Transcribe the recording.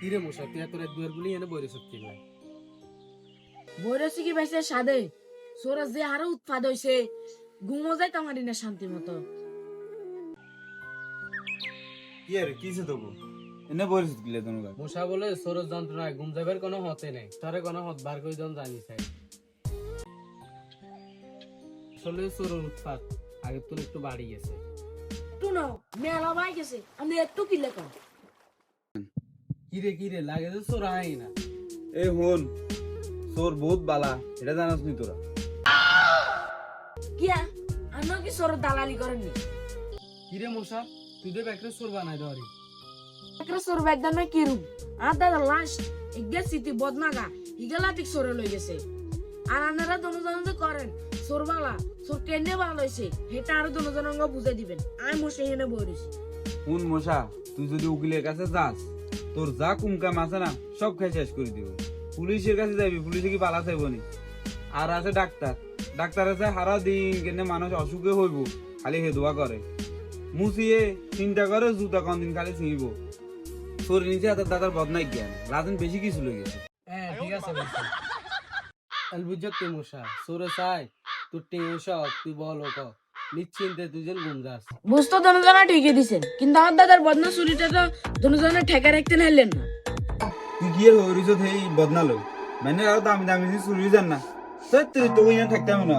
কিরে মশা তুই এত রাত দুয়ার গুলি এনে বইরে সত্যি না বইরেছি কি ভাইছে সাদে সোরা যে আরো উৎপাদ হইছে ঘুমো যাইতে পারি না শান্তি মতো। কি আর কিছে তো এনে বইছিস গিলে তুমি মশা বলে সরজ যন্ত্রণায় ঘুম যাবার কোনো হতে নেই তোরে কোনো হত বার করে জন জানিস আসলে সরর উৎপাত আগে তো একটু বাড়ি গেছে একটু না মেলা ভাই গেছে আমি একটু কি লেখা কিরে লাগে তো সর আই না এ হন সোর বহুত বালা এটা জানাস নি তোরা কিয়া আমরা কি সর দালালি করেননি কিরে মশা তুই তো একটা সর বানাই দেওয়ারি একটা সর বেদন কি রুম আর দাদা লাস্ট একগে সিটি বদনাগা ইগলা ঠিক সরে লই গেছে আর আপনারা দুজন যে করেন সরবালা সর কেনে ভালো হইছে এটা আর দুজন অঙ্গ বুঝাই দিবেন আমি মশে এনে বইরেছি। হুন মশা তুই যদি উকিলের কাছে যাস তোর যা কুমকাম আছে না সব খাই শেষ করে দিব। পুলিশের কাছে যাবি পুলিশে কি পালা চাইব নি? আর আছে ডাক্তার আছে হারা দিন কেনে মানুষ অসুখে হইব খালি হেদুয়া করে মুসিয়ে চিন্তা করে জুতা কোনদিন খালি ছিঁড়ব। তোর নিচে হাতের দাদার বদনাই জ্ঞান রাজন বেশি কিছু লই গেছে। হ্যাঁ ঠিক আছে বলছি বুঝত তুই মশা সরে চাই তোর টেনশন তুই বল ক নিশ্চিন্তে তুই যেন ঘুম যাস বুঝতো দুজনা ঠিকই দিছেন কিন্তু আমার দাদার বদনা চুরিটা তো দুজনে ঠেকা রাখতে নাইলেন না। তুই কি আর হইরিস এই বদনা লই মানে আর দামি দামি চুরি যান না তুই তো থাকতাম না।